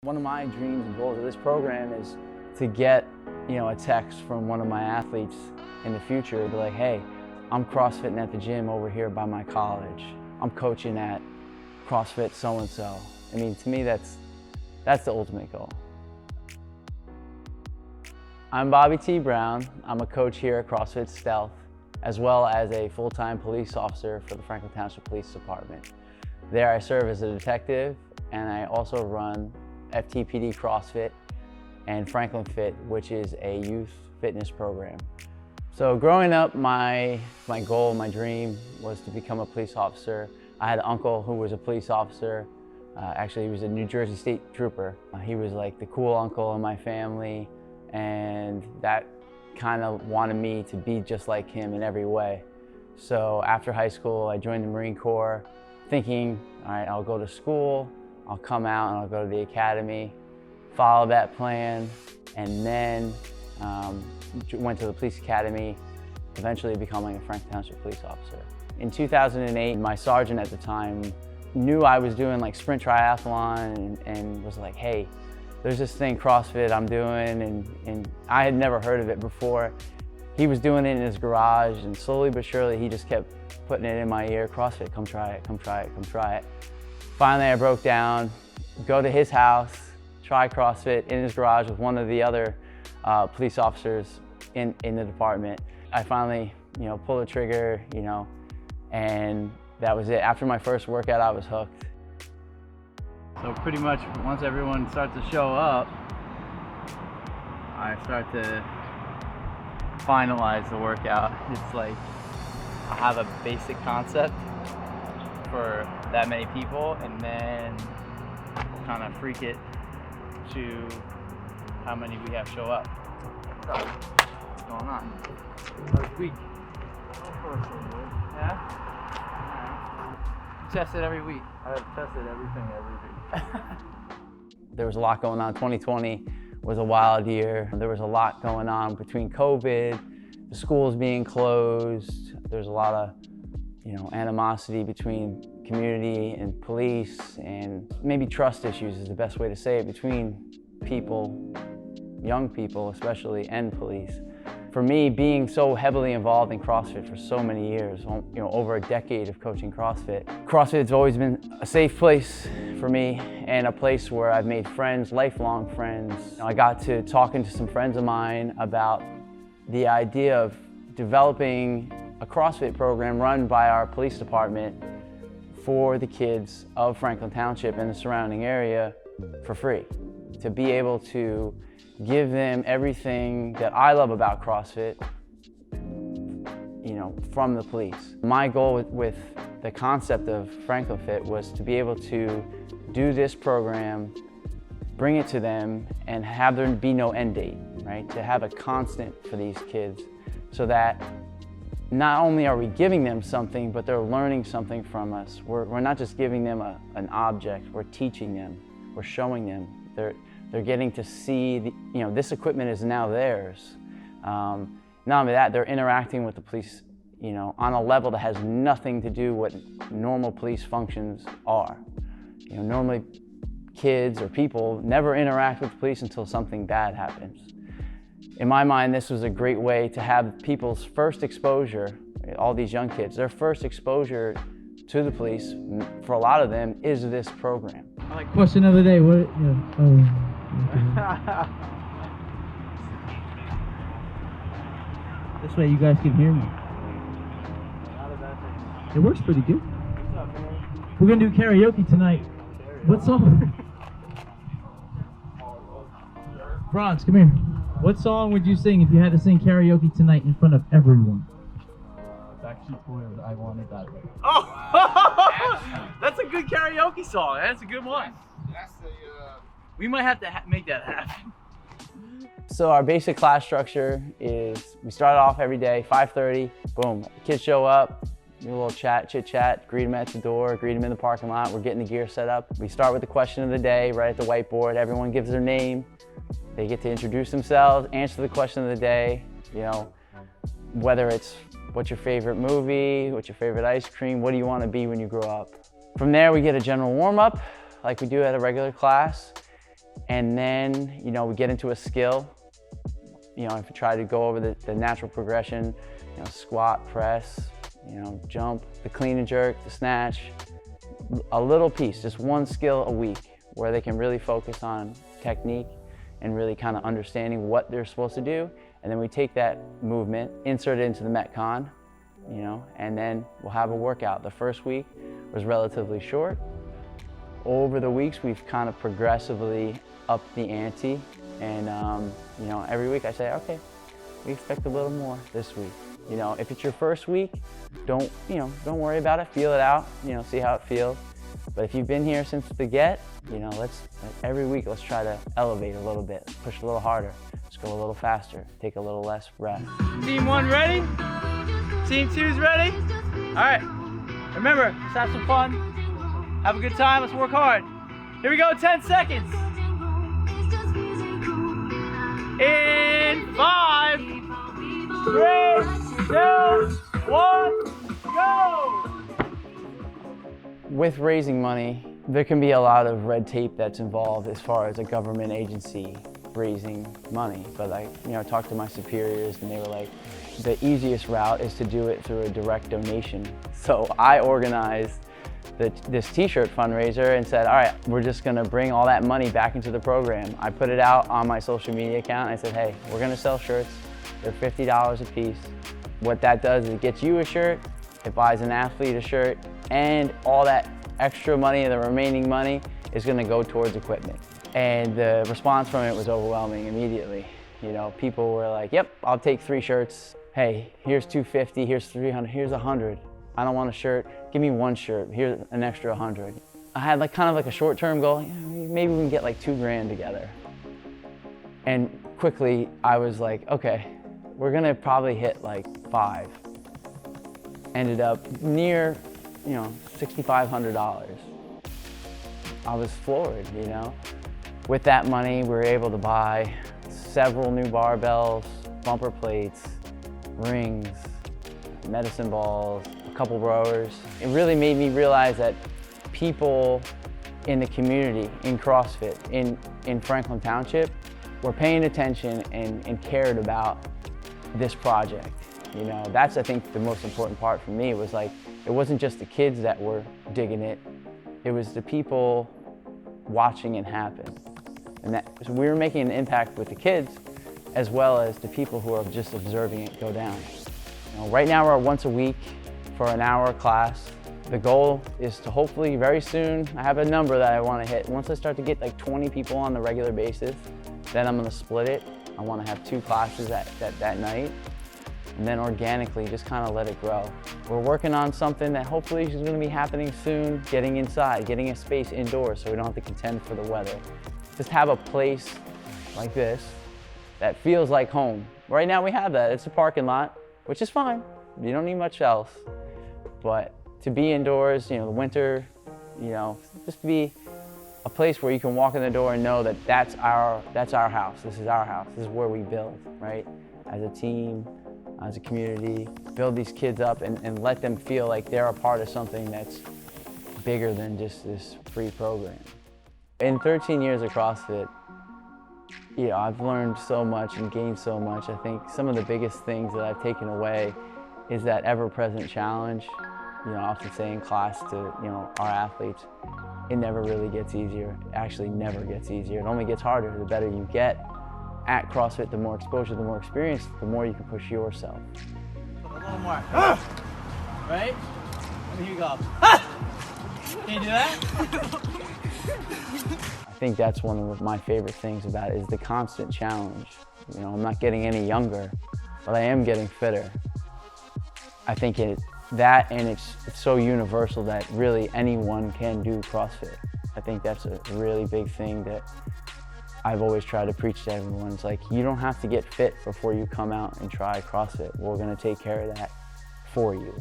One of my dreams and goals of this program is to get, a text from one of my athletes in the future to be like, hey, I'm CrossFitting at the gym over here by my college. I'm coaching at CrossFit so-and-so. I mean, to me, that's the ultimate goal. I'm Bobby T. Brown. I'm a coach here at CrossFit Stealth, as well as a full-time police officer for the Franklin Township Police Department. There I serve as a detective, and I also run FTPD CrossFit and Franklin Fit, which is a youth fitness program. So growing up, my goal, my dream was to become a police officer. I had an uncle who was a police officer. Actually, he was a New Jersey State Trooper. He was like the cool uncle in my family, and that kind of wanted me to be just like him in every way. So after high school, I joined the Marine Corps, thinking, all right, I'll go to school, I'll come out and I'll go to the academy, follow that plan, and then went to the police academy, eventually becoming a Franklin Township police officer. In 2008, my sergeant at the time knew I was doing like sprint triathlon and was like, hey, there's this thing CrossFit I'm doing, and I had never heard of it before. He was doing it in his garage, and slowly but surely he just kept putting it in my ear, CrossFit, come try it, come try it, come try it. Finally I broke down, go to his house, try CrossFit in his garage with one of the other police officers in the department. I finally, pulled the trigger, and that was it. After my first workout, I was hooked. So pretty much once everyone starts to show up, I start to finalize the workout. It's like I have a basic concept for that many people, and then we'll kind of freak it to how many we have show up. So, what's going on? First week. Yeah? Test it every week. I have tested everything every week. There was a lot going on. 2020 was a wild year. There was a lot going on between COVID, the schools being closed. There's a lot of, animosity between community and police, and maybe trust issues is the best way to say it, between people, young people especially, and police. For me, being so heavily involved in CrossFit for so many years, over a decade of coaching CrossFit, CrossFit's always been a safe place for me and a place where I've made friends, lifelong friends. I got to talking to some friends of mine about the idea of developing a CrossFit program run by our police department for the kids of Franklin Township and the surrounding area for free. To be able to give them everything that I love about CrossFit, from the police. My goal with the concept of Franklin Fit was to be able to do this program, bring it to them, and have there be no end date, right? To have a constant for these kids, so that not only are we giving them something, but they're learning something from us. We're not just giving them an object, we're teaching them, we're showing them. They're getting to see, this equipment is now theirs. Not only that, they're interacting with the police, on a level that has nothing to do with what normal police functions are. Normally kids or people never interact with the police until something bad happens. In my mind, this was a great way to have people's first exposure, all these young kids, their first exposure to the police, for a lot of them, is this program. Question of the day, what? This way you guys can hear me. Not a bad thing. It works pretty good. What's up, man? We're gonna do karaoke tonight. What song? Franz, come here. What song would you sing if you had to sing karaoke tonight in front of everyone? Backstreet Boys, I Want It That Way. Oh, that's a good karaoke song. That's a good one. We might have to make that happen. So our basic class structure is we start off every day, 5:30, boom, kids show up, do a little chit chat, greet them at the door, greet them in the parking lot, we're getting the gear set up. We start with the question of the day right at the whiteboard. Everyone gives their name. They get to introduce themselves, answer the question of the day, whether it's what's your favorite movie, what's your favorite ice cream, what do you want to be when you grow up. From there, we get a general warm-up like we do at a regular class. And then, you know, we get into a skill. You know, if you try to go over the natural progression, you know, squat, press, you know, jump, the clean and jerk, the snatch, a little piece, just one skill a week where they can really focus on technique and really kind of understanding what they're supposed to do. And then we take that movement, insert it into the Metcon, you know, and then we'll have a workout. The first week was relatively short. Over the weeks, we've kind of progressively upped the ante. And, you know, every week I say, okay, we expect a little more this week. You know, if it's your first week, don't worry about it, feel it out, you know, see how it feels. But if you've been here since the get, you know, every week, let's try to elevate a little bit, push a little harder, let's go a little faster, take a little less breath. Team 1 ready? Team 2's ready? All right, remember, let's have some fun, have a good time, let's work hard. Here we go, 10 seconds. In 5, 3, 2, 1, go! With raising money, there can be a lot of red tape that's involved as far as a government agency raising money. But I talked to my superiors and they were like, the easiest route is to do it through a direct donation. So I organized this t-shirt fundraiser and said, all right, we're just gonna bring all that money back into the program. I put it out on my social media account. I said, hey, we're gonna sell shirts. They're $50 a piece. What that does is it gets you a shirt, it buys an athlete a shirt, and all that extra money, the remaining money, is gonna go towards equipment. And the response from it was overwhelming immediately. You know, people were like, yep, I'll take 3 shirts. Hey, here's $250, here's $300, here's $100. I don't want a shirt, give me 1 shirt, here's an extra $100. I had kind of a short-term goal, maybe we can get like $2 grand together. And quickly, I was like, okay, we're gonna probably hit like 5. Ended up near, $6,500. I was floored, you know. With that money, we were able to buy several new barbells, bumper plates, rings, medicine balls, a couple rowers. It really made me realize that people in the community, in CrossFit, in Franklin Township, were paying attention and cared about this project. You know, that's, I think, the most important part for me was like, it wasn't just the kids that were digging it, it was the people watching it happen. And so we were making an impact with the kids as well as the people who are just observing it go down. You know, right now we're once a week for an hour class. The goal is to hopefully very soon, I have a number that I want to hit. Once I start to get like 20 people on a regular basis, then I'm going to split it. I want to have 2 classes that night. And then organically just kind of let it grow. We're working on something that hopefully is going to be happening soon, getting inside, getting a space indoors so we don't have to contend for the weather. Just have a place like this that feels like home. Right now we have that, it's a parking lot, which is fine. You don't need much else. But to be indoors, the winter, just be a place where you can walk in the door and know that that's our house, this is our house, this is where we build, right? As a team, as a community, build these kids up and let them feel like they're a part of something that's bigger than just this free program. In 13 years of CrossFit, I've learned so much and gained so much. I think some of the biggest things that I've taken away is that ever-present challenge. I often say in class to our athletes, it never really gets easier. It actually never gets easier. It only gets harder the better you get at CrossFit. The more exposure, the more experience, the more you can push yourself. A little more. Right? And here you go. Can you do that? I think that's one of my favorite things about it is the constant challenge. I'm not getting any younger, but I am getting fitter. I think it's so universal that really anyone can do CrossFit. I think that's a really big thing that I've always tried to preach to everyone. It's like, you don't have to get fit before you come out and try CrossFit. We're gonna take care of that for you.